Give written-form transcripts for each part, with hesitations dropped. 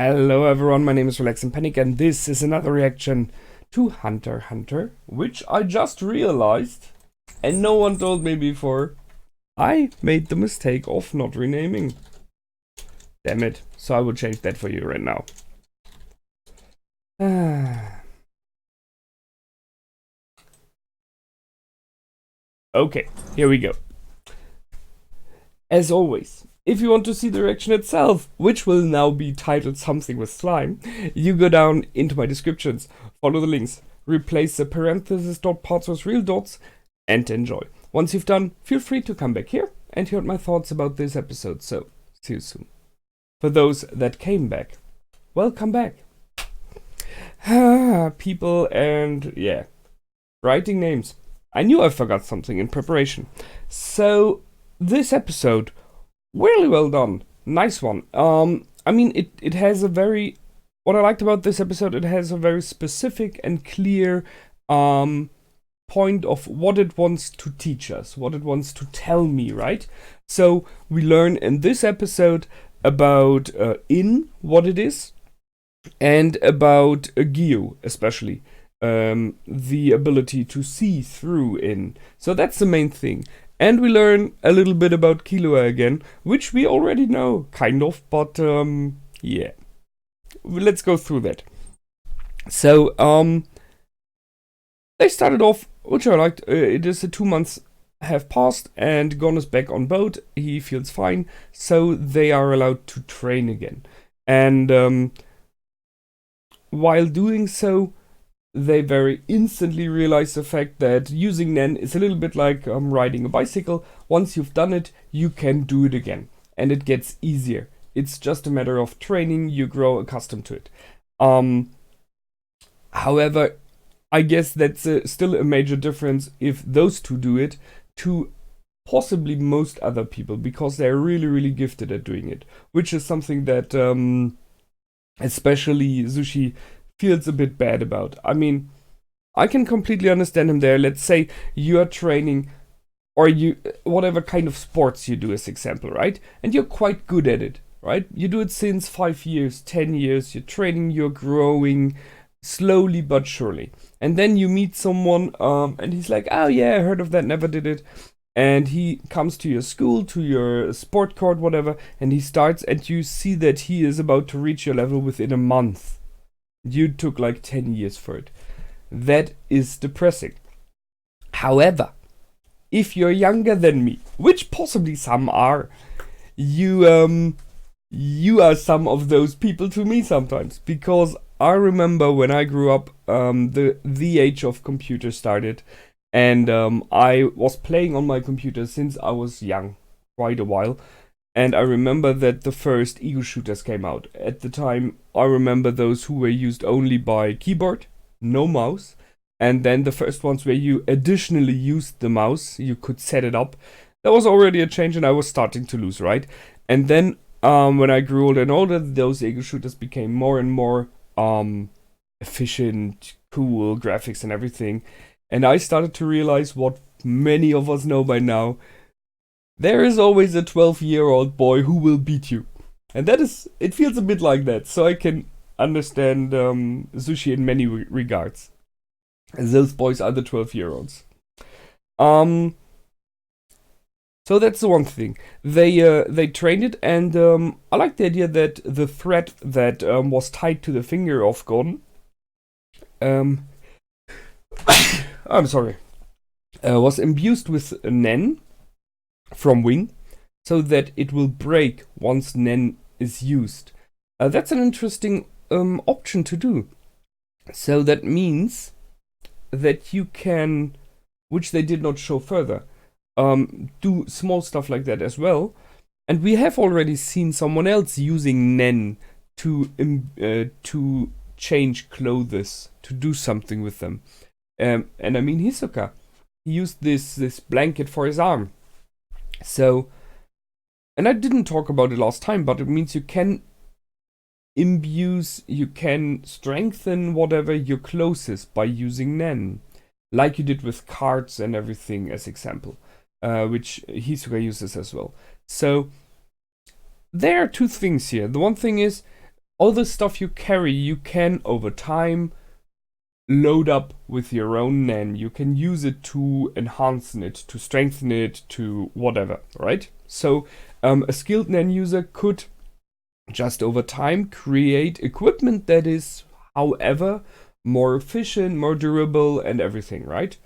Hello everyone, my name is Relax and Panic and this is another reaction to Hunter x Hunter, which I just realized, and no one told me before, I made the mistake of not renaming. Damn it, so I will change that for you right now. Okay, here we go. As always, if you want to see the reaction itself, which will now be titled something with slime, you go down into my descriptions, follow the links, replace the parentheses dot parts with real dots, and enjoy. Once you've done, feel free to come back here and hear my thoughts about this episode, so see you soon. For those that came back, welcome back. People and yeah, writing names. I knew I forgot something in preparation. So, this episode, really well done. Nice one. I mean, it has a very... What I liked about this episode, it has a very specific and clear point of what it wants to teach us, what it wants to tell me, right? So, we learn in this episode about what it is, and about Gyu, especially. The ability to see through in. So that's the main thing. And we learn a little bit about Killua again, which we already know, kind of, but yeah. Let's go through that. So, they started off, which I liked. It is 2 months have passed, and Gon is back on boat. He feels fine, so they are allowed to train again. And while doing so, they very instantly realize the fact that using Nen is a little bit like riding a bicycle. Once you've done it, you can do it again. And it gets easier. It's just a matter of training, you grow accustomed to it. However, I guess that's still a major difference if those two do it to possibly most other people, because they're really, really gifted at doing it. Which is something that especially Zushi feels a bit bad about. I mean, I can completely understand him there. Let's say you are training, or you, whatever kind of sports you do as example, right? And you're quite good at it, right? You do it since 5 years, 10 years, you're training, you're growing, slowly but surely. And then you meet someone, and he's like, oh yeah, I heard of that, never did it. And he comes to your school, to your sport court, whatever, and he starts, and you see that he is about to reach your level within a month. You took like 10 years for it. That is depressing. However, if you're younger than me, which possibly some are, you are some of those people to me sometimes. Because I remember when I grew up, the age of computers started. And I was playing on my computer since I was young, quite a while. And I remember that the first ego shooters came out. At the time, I remember those who were used only by keyboard, no mouse. And then the first ones where you additionally used the mouse, you could set it up. That was already a change and I was starting to lose, right? And then when I grew older and older, those ego shooters became more and more efficient, cool, graphics and everything. And I started to realize what many of us know by now. There is always a 12-year-old boy who will beat you. And that is, it feels a bit like that. So I can understand Sushi in many regards. Those boys are the 12-year-olds. So that's the one thing. They trained it, and I like the idea that the thread that was tied to the finger of Gon, I'm sorry, was imbued with Nen from Wing, so that it will break once Nen is used. That's an interesting option to do. So that means that you can, which they did not show further, do small stuff like that as well. And we have already seen someone else using Nen to change clothes, to do something with them. And I mean Hisoka. He used this blanket for his arm. So, and I didn't talk about it last time, but it means you can you can strengthen whatever your closest by using Nen. Like you did with cards and everything as example, which Hisoka uses as well. So, there are two things here. The one thing is, all the stuff you carry, you can over time load up with your own nen. You can use it to enhance it, to strengthen it, to whatever, right? So a skilled nen user could just over time create equipment that is, however, more efficient, more durable, and everything, right?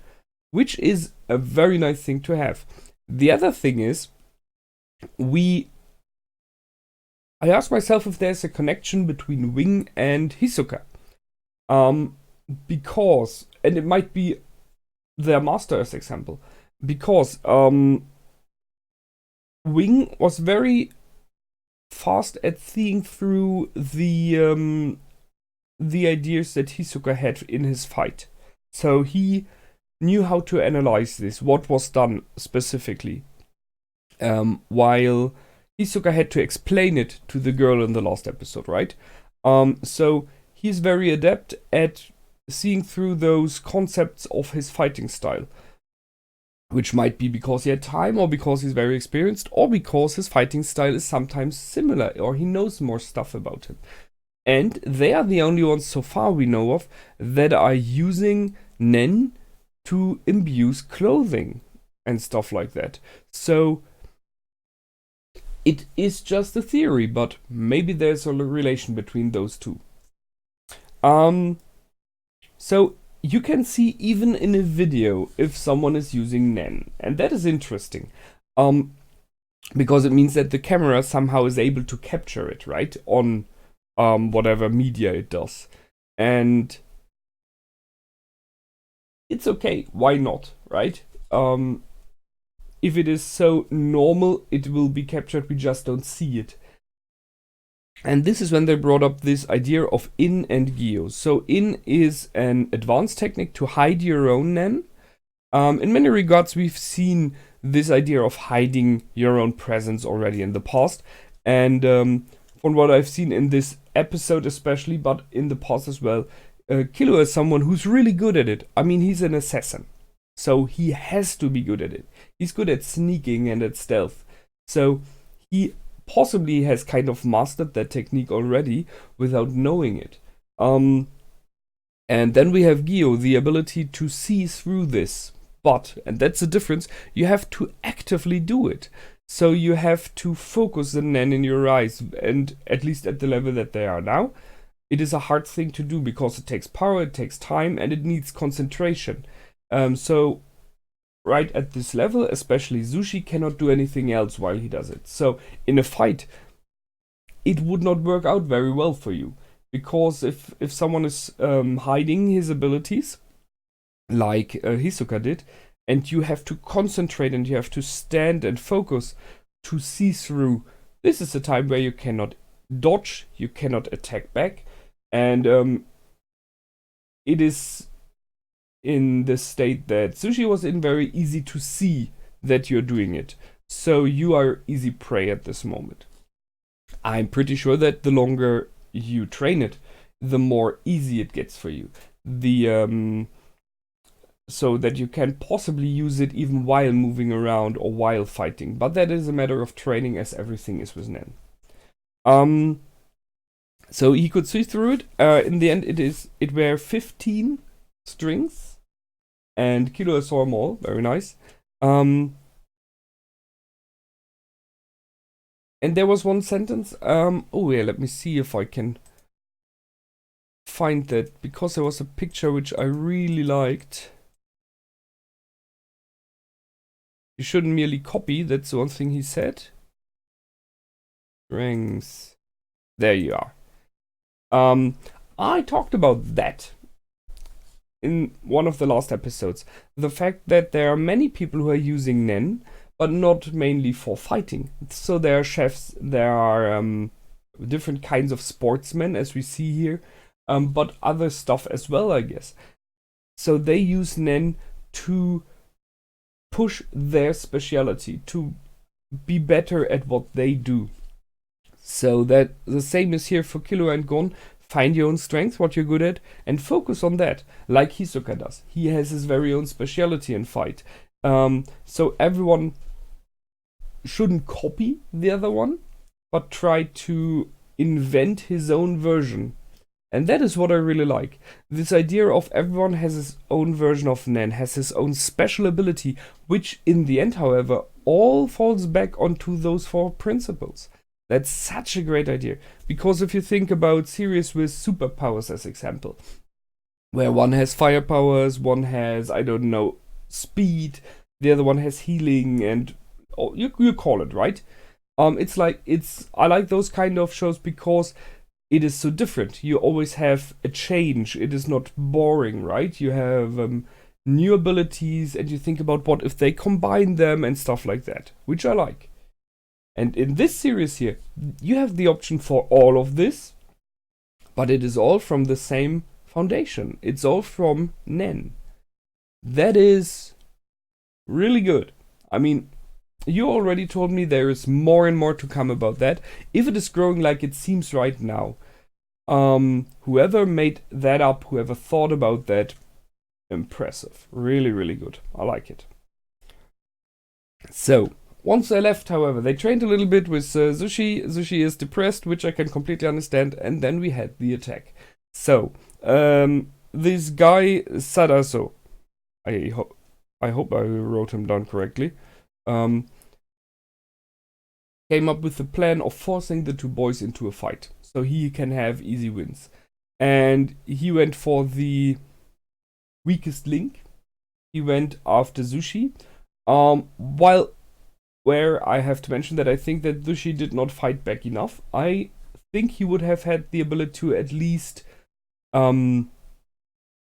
Which is a very nice thing to have. The other thing is, I asked myself if there's a connection between Wing and Hisoka. Because, and it might be their master as example, because Wing was very fast at seeing through the ideas that Hisoka had in his fight. So he knew how to analyze this, what was done specifically. While Hisoka had to explain it to the girl in the last episode, right? So he's very adept at seeing through those concepts of his fighting style. Which might be because he had time, or because he's very experienced, or because his fighting style is sometimes similar, or he knows more stuff about him. And they are the only ones so far we know of that are using nen to imbue clothing and stuff like that. So it is just a theory, but maybe there's a relation between those two. So you can see even in a video if someone is using nen, and that is interesting. Because it means that the camera somehow is able to capture it, right? On whatever media it does. And it's okay, why not, right? If it is so normal, it will be captured, we just don't see it. And this is when they brought up this idea of in and gyo. So in is an advanced technique to hide your own nen. In many regards, we've seen this idea of hiding your own presence already in the past. And from what I've seen in this episode especially, but in the past as well, Killua is someone who's really good at it. I mean, he's an assassin. So he has to be good at it. He's good at sneaking and at stealth. So he possibly has kind of mastered that technique already without knowing it. And then we have Gyo, the ability to see through this. But, and that's the difference, you have to actively do it. So you have to focus the nen in your eyes, and at least at the level that they are now, it is a hard thing to do because it takes power, it takes time, and it needs concentration. So right at this level, especially Zushi cannot do anything else while he does it. So in a fight, it would not work out very well for you. Because if someone is hiding his abilities, like Hisoka did, and you have to concentrate and you have to stand and focus to see through, this is a time where you cannot dodge, you cannot attack back, and it is in the state that Sushi was in very easy to see that you're doing it. So you are easy prey at this moment. I'm pretty sure that the longer you train it, the more easy it gets for you. So that you can possibly use it even while moving around or while fighting. But that is a matter of training, as everything is with Nen. So he could see through it. In the end, it were 15 strings. And Killua saw them all. Very nice. And there was one sentence. Oh yeah, let me see if I can find that. Because there was a picture which I really liked. You shouldn't merely copy. That's the one thing he said. Strings. There you are. I talked about that in one of the last episodes. The fact that there are many people who are using Nen, but not mainly for fighting. So there are chefs, there are different kinds of sportsmen, as we see here, but other stuff as well, I guess. So they use Nen to push their speciality, to be better at what they do. So that the same is here for Killua and Gon. Find your own strength, what you're good at, and focus on that, like Hisoka does. He has his very own speciality in fight. So everyone shouldn't copy the other one, but try to invent his own version. And that is what I really like. This idea of everyone has his own version of Nen, has his own special ability, which in the end, however, all falls back onto those 4 principles. That's such a great idea. Because if you think about series with superpowers as example, where one has fire powers, one has, I don't know, speed, the other one has healing, and you call it, right? I like those kind of shows because it is so different. You always have a change. It is not boring, right? You have new abilities, and you think about what if they combine them and stuff like that, which I like. And in this series here, you have the option for all of this, but it is all from the same foundation. It's all from Nen. That is really good. I mean, you already told me there is more and more to come about that. If it is growing like it seems right now, whoever made that up, whoever thought about that, impressive. Really, really good. I like it. So, once they left, however, they trained a little bit with Zushi. Zushi is depressed, which I can completely understand, and then we had the attack. So, this guy, Sadaso, I hope I wrote him down correctly, came up with the plan of forcing the 2 boys into a fight, so he can have easy wins. And he went for the weakest link. He went after Zushi, where I have to mention that I think that Zushi did not fight back enough. I think he would have had the ability to at least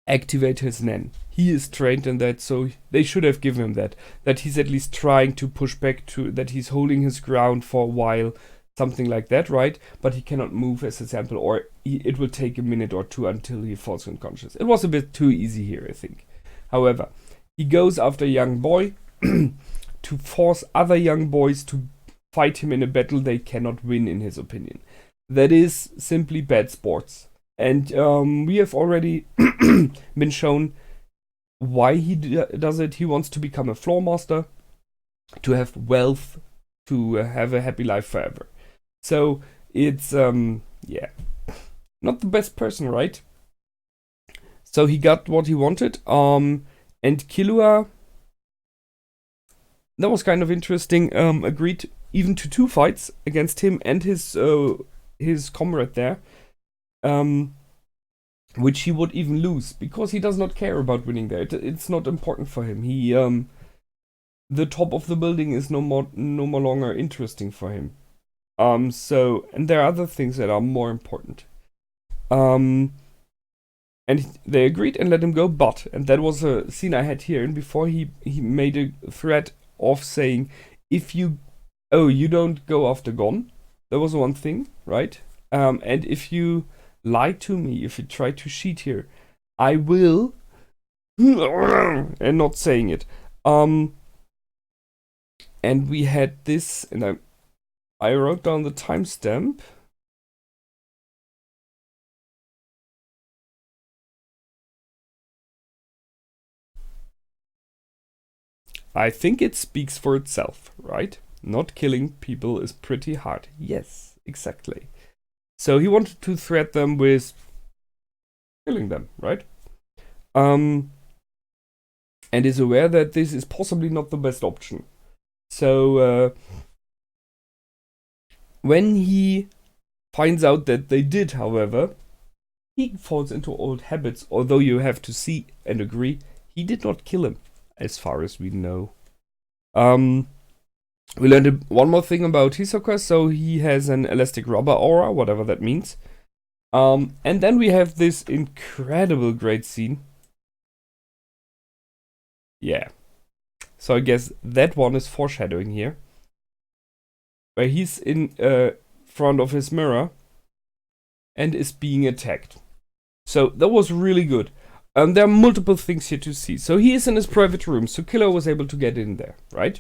activate his Nen. He is trained in that, so they should have given him that. That he's at least trying to push back, to that he's holding his ground for a while, something like that, right? But he cannot move, as a sample, or it will take a minute or 2 until he falls unconscious. It was a bit too easy here, I think. However, he goes after a young boy to force other young boys to fight him in a battle they cannot win, in his opinion. That is simply bad sports. And we have already been shown why he does it. He wants to become a floor master, to have wealth, to have a happy life forever. So it's, yeah, not the best person, right? So he got what he wanted. And Killua, that was kind of interesting, agreed even to 2 fights against him and his comrade there. Which he would even lose, because he does not care about winning there. It's not important for him. He, the top of the building is no more longer interesting for him. So, and there are other things that are more important. And they agreed and let him go, and that was a scene I had here, and before he made a threat of saying, if you don't go after Gon. That was one thing, right? And if you lie to me, if you try to cheat here, I will, and not saying it. And we had this, and I wrote down the timestamp. I think it speaks for itself, right? Not killing people is pretty hard. Yes, exactly. So he wanted to threat them with killing them, right? And is aware that this is possibly not the best option. So when he finds out that they did, however, he falls into old habits, although you have to see and agree, he did not kill him, as far as we know. We learned one more thing about Hisoka, so he has an elastic rubber aura, whatever that means. And then we have this incredible great scene. Yeah. So I guess that one is foreshadowing here. Where he's in front of his mirror and is being attacked. So that was really good. There are multiple things here to see. So he is in his private room, so Killua was able to get in there, right?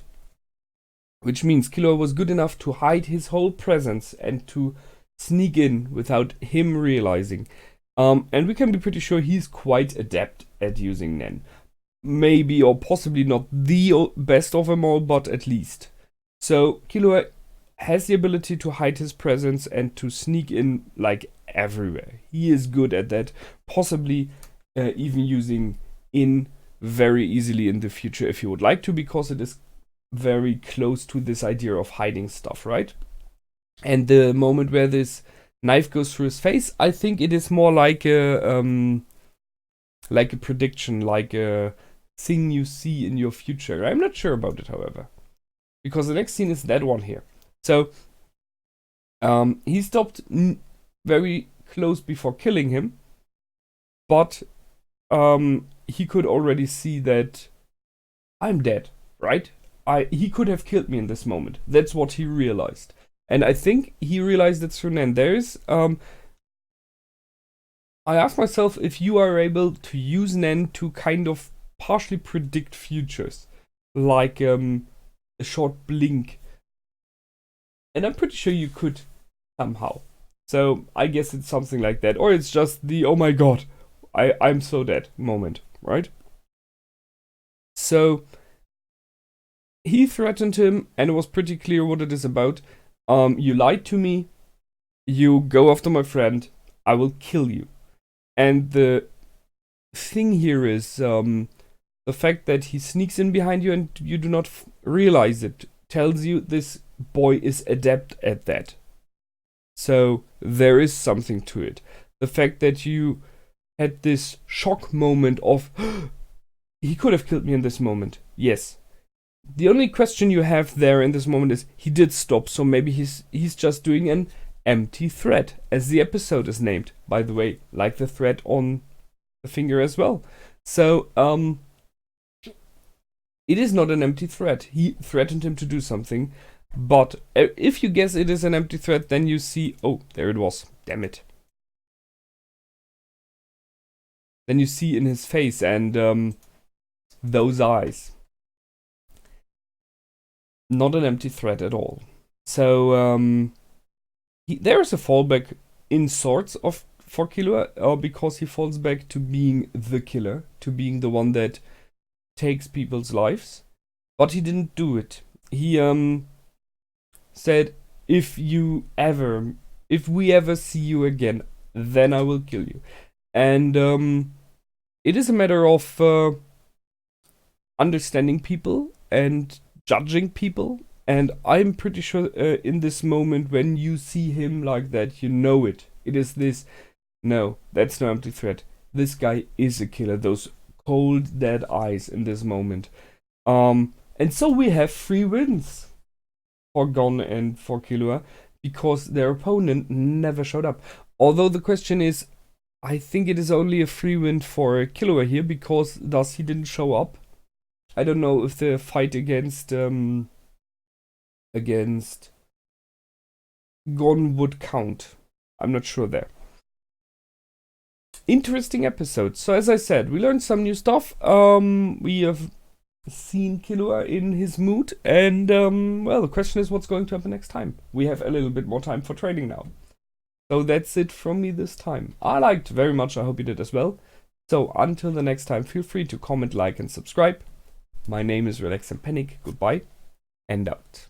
Which means Killua was good enough to hide his whole presence and to sneak in without him realizing. And we can be pretty sure he's quite adept at using Nen. Maybe or possibly not the best of them all, but at least. So Killua has the ability to hide his presence and to sneak in like everywhere. He is good at that, possibly even using in very easily in the future if you would like to, because it is very close to this idea of hiding stuff, right? And the moment where this knife goes through his face, I think it is more like a prediction, like a thing you see in your future. I'm not sure about it, however, because the next scene is that one here. So he stopped very close before killing him, but he could already see that I'm dead, right? He could have killed me in this moment. That's what he realized. And I think he realized it through Nen. There's I ask myself if you are able to use Nen to kind of partially predict futures, like a short blink. And I'm pretty sure you could somehow. So I guess it's something like that. Or it's just the, oh my god, I'm so dead moment, right? So he threatened him, and it was pretty clear what it is about. You lied to me, you go after my friend, I will kill you. And the thing here is the fact that he sneaks in behind you and you do not realize it tells you this boy is adept at that. So there is something to it. The fact that you had this shock moment of he could have killed me in this moment. Yes. The only question you have there in this moment is he did stop, so maybe he's just doing an empty threat, as the episode is named, by the way, like the threat on the finger as well. So it is not an empty threat. He threatened him to do something, but if you guess it is an empty threat, then you see, oh, there it was, damn it. Then you see in his face and those eyes. Not an empty threat at all. So there is a fallback in sorts for Killua, because he falls back to being the killer, to being the one that takes people's lives. But he didn't do it. He said, if we ever see you again, then I will kill you. And it is a matter of understanding people and judging people. And I'm pretty sure in this moment when you see him like that, you know it. It is this, no, that's no empty threat. This guy is a killer. Those cold, dead eyes in this moment. And so we have 3 wins for Gon and for Killua, because their opponent never showed up. Although the question is, I think it is only a 3 win for Killua here, because thus he didn't show up. I don't know if the fight against Gon would count. I'm not sure there. Interesting episode. So as I said, we learned some new stuff. We have seen Killua in his mood, and well, the question is what's going to happen next time. We have a little bit more time for training now. So that's it from me this time. I liked very much. I hope you did as well. So until the next time, feel free to comment, like, and subscribe. My name is Relax and Panic. Goodbye and out.